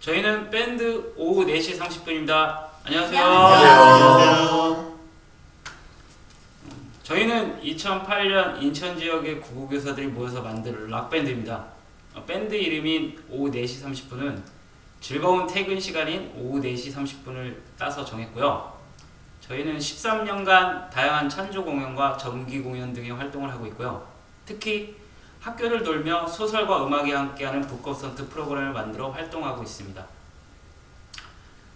저희는 밴드 오후 4시 30분입니다. 안녕하세요. 안녕하세요. 저희는 2008년 인천 지역의 구구교사들이 모여서 만든 락밴드입니다. 밴드 이름인 오후 4시 30분은 즐거운 퇴근 시간인 오후 4시 30분을 따서 정했고요. 저희는 13년간 다양한 찬조 공연과 정기 공연 등의 활동을 하고 있고요. 특히 학교를 돌며 소설과 음악이 함께하는 북콘서트 프로그램을 만들어 활동하고 있습니다.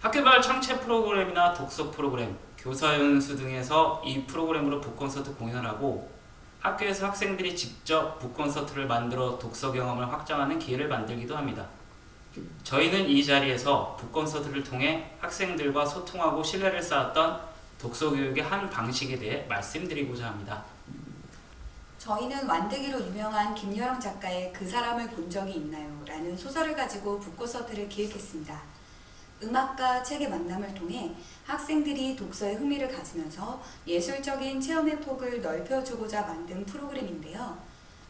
학교별 창체 프로그램이나 독서 프로그램, 교사연수 등에서 이 프로그램으로 북콘서트 공연을 하고 학교에서 학생들이 직접 북콘서트를 만들어 독서 경험을 확장하는 기회를 만들기도 합니다. 저희는 이 자리에서 북콘서트를 통해 학생들과 소통하고 신뢰를 쌓았던 독서 교육의 한 방식에 대해 말씀드리고자 합니다. 저희는 완득이로 유명한 김여령 작가의 그 사람을 본 적이 있나요? 라는 소설을 가지고 북콘서트를 기획했습니다. 음악과 책의 만남을 통해 학생들이 독서에 흥미를 가지면서 예술적인 체험의 폭을 넓혀주고자 만든 프로그램인데요.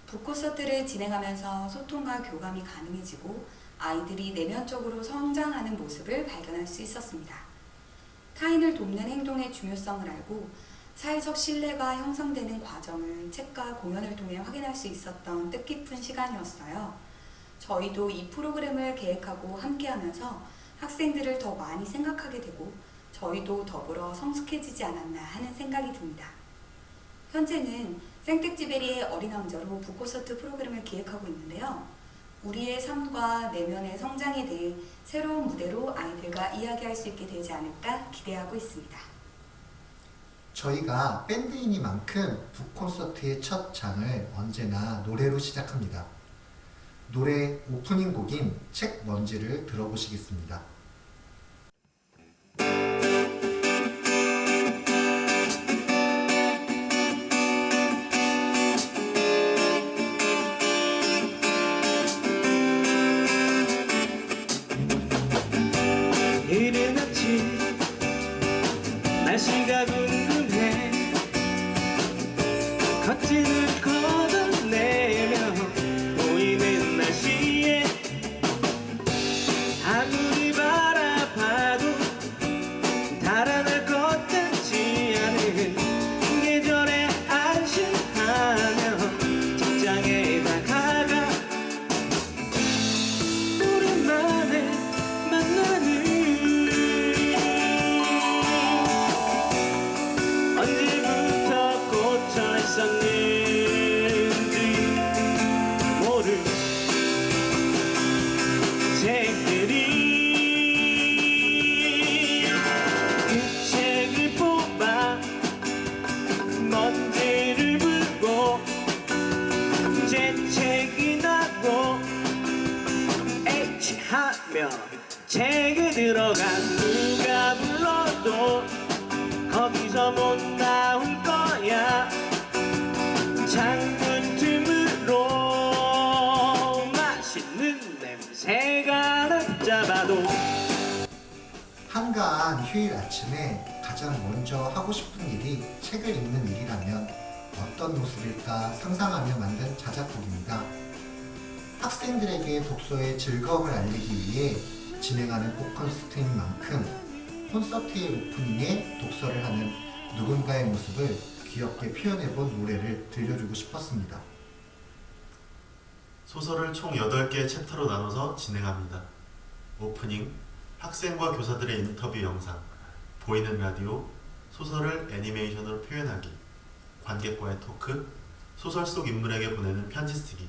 북콘서트를 진행하면서 소통과 교감이 가능해지고 아이들이 내면적으로 성장하는 모습을 발견할 수 있었습니다. 타인을 돕는 행동의 중요성을 알고 사회적 신뢰가 형성되는 과정을 책과 공연을 통해 확인할 수 있었던 뜻깊은 시간이었어요. 저희도 이 프로그램을 계획하고 함께하면서 학생들을 더 많이 생각하게 되고 저희도 더불어 성숙해지지 않았나 하는 생각이 듭니다. 현재는 생텍쥐베리의 어린 왕자로 북콘서트 프로그램을 기획하고 있는데요. 우리의 삶과 내면의 성장에 대해 새로운 무대로 아이들과 이야기할 수 있게 되지 않을까 기대하고 있습니다. 저희가 밴드이니만큼 북콘서트의 첫 장을 언제나 노래로 시작합니다. 노래 오프닝 곡인 책 먼지를 들어보시겠습니다. 이른 아침 날씨가 궁금해 커튼을 걷어내며 보이는 날씨에 아무리 바라봐도 달아날 것 같지 않은 계절에 안심하며 직장에 다가가 오랜만에 만나는 언제부터 꽂혀 있었는지 모를 책들이 그 책을 뽑아 먼지를 불고 제 책이 나고 H하며 책에 들어간 누가 불러도 거기서 못 나올 거야. 창문 틈으로 맛있는 냄새가 났잡아도 한가한 휴일 아침에 가장 먼저 하고 싶은 일이 책을 읽는 일이라면 어떤 모습일까 상상하며 만든 자작곡입니다. 학생들에게 독서의 즐거움을 알리기 위해 진행하는 북콘서트인 만큼 콘서트의 오프닝에 독서를 하는 누군가의 모습을 귀엽게 표현해본 노래를 들려주고 싶었습니다. 소설을 총 8개의 챕터로 나눠서 진행합니다. 오프닝, 학생과 교사들의 인터뷰 영상, 보이는 라디오, 소설을 애니메이션으로 표현하기, 관객과의 토크, 소설 속 인물에게 보내는 편지 쓰기,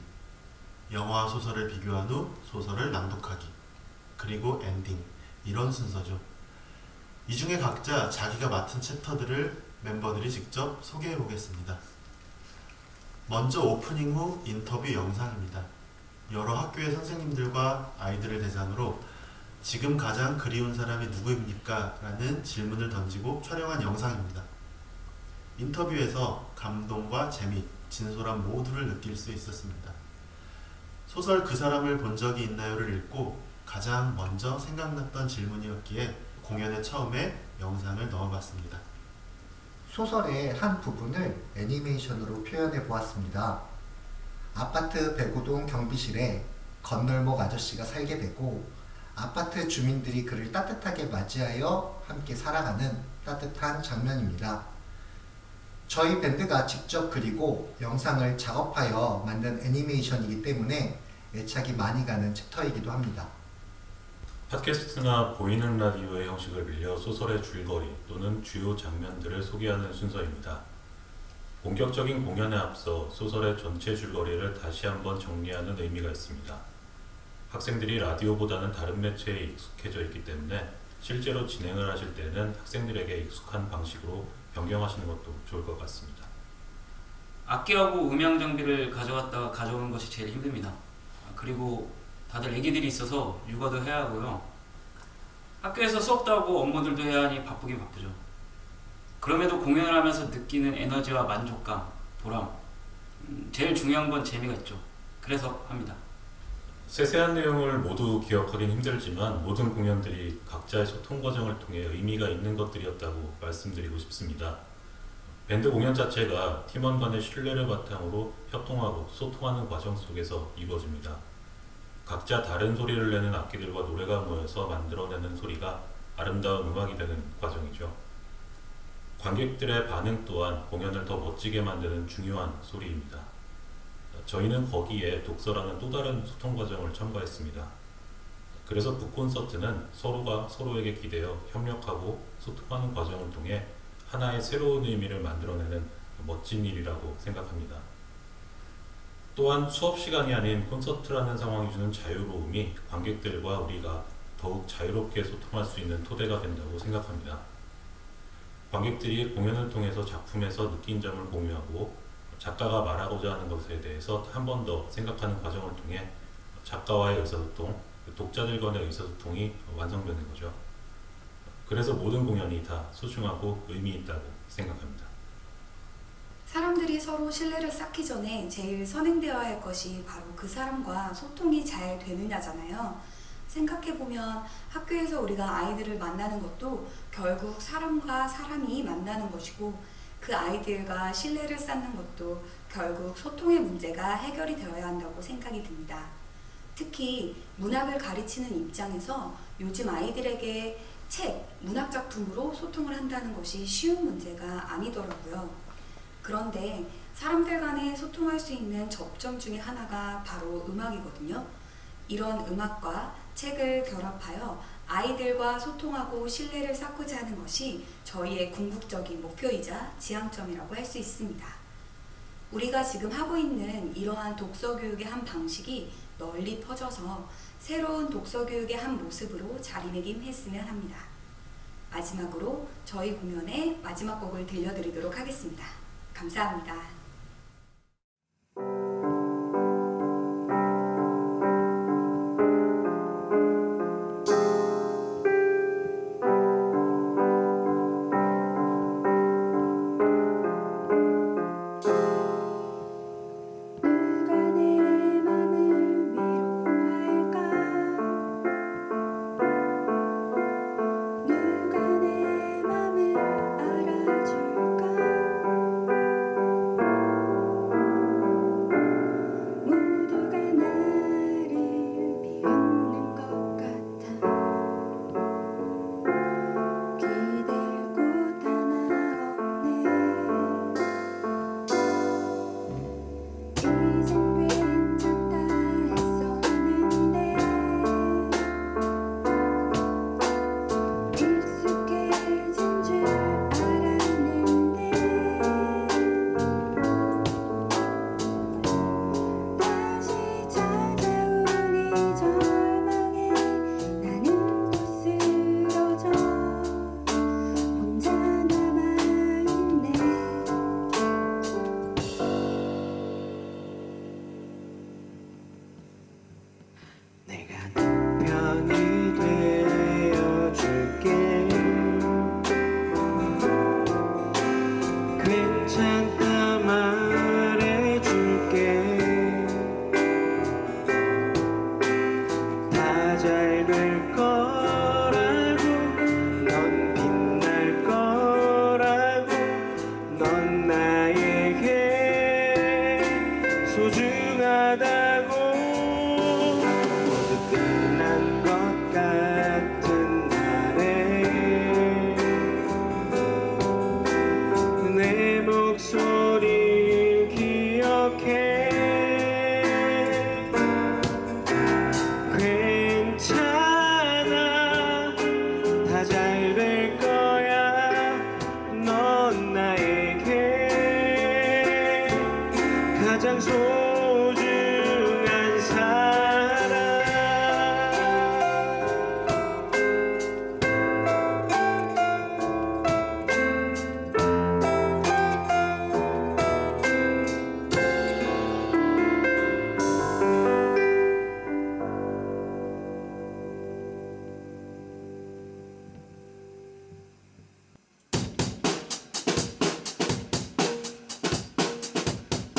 영화와 소설을 비교한 후 소설을 낭독하기, 그리고 엔딩, 이런 순서죠. 이 중에 각자 자기가 맡은 챕터들을 멤버들이 직접 소개해 보겠습니다. 먼저 오프닝 후 인터뷰 영상입니다. 여러 학교의 선생님들과 아이들을 대상으로 지금 가장 그리운 사람이 누구입니까? 라는 질문을 던지고 촬영한 영상입니다. 인터뷰에서 감동과 재미, 진솔함 모두를 느낄 수 있었습니다. 소설 그 사람을 본 적이 있나요를 읽고 가장 먼저 생각났던 질문이었기에 공연의 처음에 영상을 넣어봤습니다. 소설의 한 부분을 애니메이션으로 표현해 보았습니다. 아파트 105동 경비실에 건널목 아저씨가 살게 되고 아파트 주민들이 그를 따뜻하게 맞이하여 함께 살아가는 따뜻한 장면입니다. 저희 밴드가 직접 그리고 영상을 작업하여 만든 애니메이션이기 때문에 애착이 많이 가는 챕터이기도 합니다. 팟캐스트나 보이는 라디오의 형식을 빌려 소설의 줄거리 또는 주요 장면들을 소개하는 순서입니다. 본격적인 공연에 앞서 소설의 전체 줄거리를 다시 한번 정리하는 의미가 있습니다. 학생들이 라디오보다는 다른 매체에 익숙해져 있기 때문에 실제로 진행을 하실 때는 학생들에게 익숙한 방식으로 변경하시는 것도 좋을 것 같습니다. 악기하고 음향 장비를 가져갔다가 가져오는 것이 제일 힘듭니다. 그리고 다들 애기들이 있어서 육아도 해야 하고요. 학교에서 수업도 하고 업무들도 해야 하니 바쁘긴 바쁘죠. 그럼에도 공연을 하면서 느끼는 에너지와 만족감, 보람, 제일 중요한 건 재미가 있죠. 그래서 합니다. 세세한 내용을 모두 기억하긴 힘들지만 모든 공연들이 각자의 소통 과정을 통해 의미가 있는 것들이었다고 말씀드리고 싶습니다. 밴드 공연 자체가 팀원 간의 신뢰를 바탕으로 협동하고 소통하는 과정 속에서 이루어집니다. 각자 다른 소리를 내는 악기들과 노래가 모여서 만들어내는 소리가 아름다운 음악이 되는 과정이죠. 관객들의 반응 또한 공연을 더 멋지게 만드는 중요한 소리입니다. 저희는 거기에 독서라는 또 다른 소통 과정을 첨가했습니다. 그래서 북콘서트는 서로가 서로에게 기대어 협력하고 소통하는 과정을 통해 하나의 새로운 의미를 만들어내는 멋진 일이라고 생각합니다. 또한 수업 시간이 아닌 콘서트라는 상황이 주는 자유로움이 관객들과 우리가 더욱 자유롭게 소통할 수 있는 토대가 된다고 생각합니다. 관객들이 공연을 통해서 작품에서 느낀 점을 공유하고 작가가 말하고자 하는 것에 대해서 한 번 더 생각하는 과정을 통해 작가와의 의사소통, 독자들 간의 의사소통이 완성되는 거죠. 그래서 모든 공연이 다 소중하고 의미 있다고 생각합니다. 사람들이 서로 신뢰를 쌓기 전에 제일 선행되어야 할 것이 바로 그 사람과 소통이 잘 되느냐잖아요. 생각해보면 학교에서 우리가 아이들을 만나는 것도 결국 사람과 사람이 만나는 것이고 그 아이들과 신뢰를 쌓는 것도 결국 소통의 문제가 해결이 되어야 한다고 생각이 듭니다. 특히 문학을 가르치는 입장에서 요즘 아이들에게 책, 문학작품으로 소통을 한다는 것이 쉬운 문제가 아니더라고요. 그런데 사람들 간에 소통할 수 있는 접점 중에 하나가 바로 음악이거든요. 이런 음악과 책을 결합하여 아이들과 소통하고 신뢰를 쌓고자 하는 것이 저희의 궁극적인 목표이자 지향점이라고 할 수 있습니다. 우리가 지금 하고 있는 이러한 독서 교육의 한 방식이 널리 퍼져서 새로운 독서 교육의 한 모습으로 자리매김했으면 합니다. 마지막으로 저희 공연의 마지막 곡을 들려드리도록 하겠습니다. 감사합니다. 소중하다고 모두 끝난 것 같아 소리를 기억해 괜찮아 다 잘 될 거야 넌 나에게 가장 소중한 사람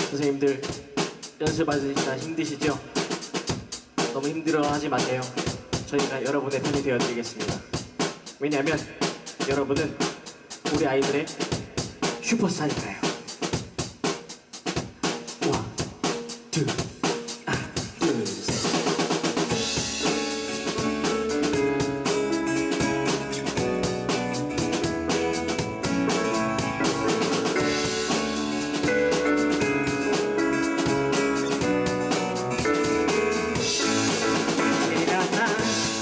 선생님들 연습하시다 힘드시죠? 너무 힘들어하지 마세요. 저희가 여러분의 편이 되어드리겠습니다. 왜냐하면 여러분은 우리 아이들의 슈퍼스타니까요. 원, 투, 둘, 셋.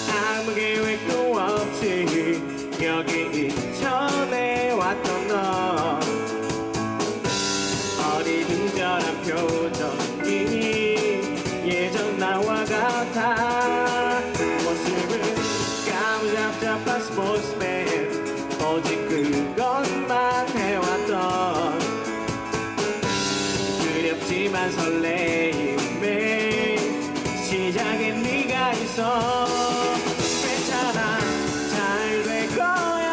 아무 계획도 없이 여기 인천에 왔던 너 어리둥절한 표정이 예전 나와 같아 모습은 까무잡잡한 스포츠맨 오직 그것만 해왔던 두렵지만 설레임에 시작엔 네가 있어 괜찮아 잘 될 거야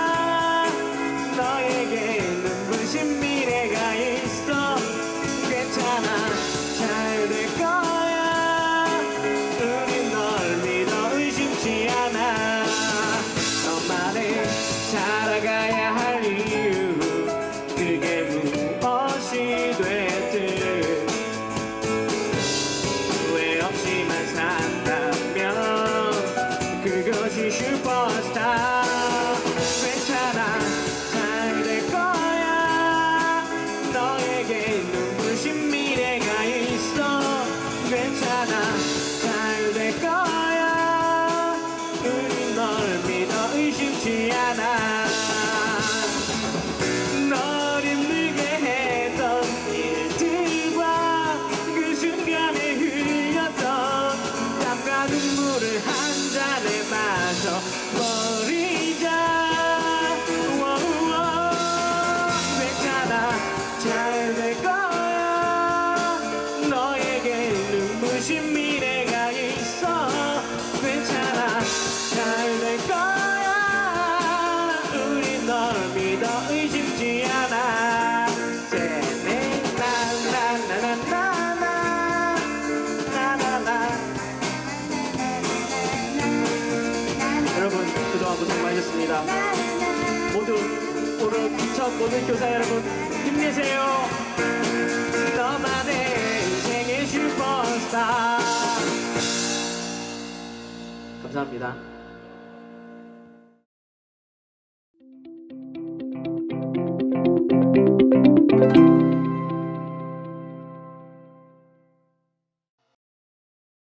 너에게 눈부신 미래가 있어 괜찮아 잘 될 거야 우린 널 믿어 의심치 않아 너만의 살아가야 할 이유 그게 무엇이 됐든 후회 없이만 산다면 그것이 슈퍼스타 괜찮아 잘 될 거야 너에게 눈부신 미래가 있어 괜찮아 잘 될 거야 우린 널 믿어 의심치 않아 널 힘들게 했던 일들과 그 순간에 흘렸던 땀과 눈물을 한 잔에 마셔 버리자 괜찮아 잘 될 거야 너에게 눈부신 미래가 있어 괜찮아 잘 될 거야 우린 널 믿어 의심지 않아 나나나나나나나나나 여러분 그동안 고생 많으셨습니다. 모두 오늘 첫 모든 교사 여러분 힘내세요. 너만의 인생의 슈퍼스타 감사합니다.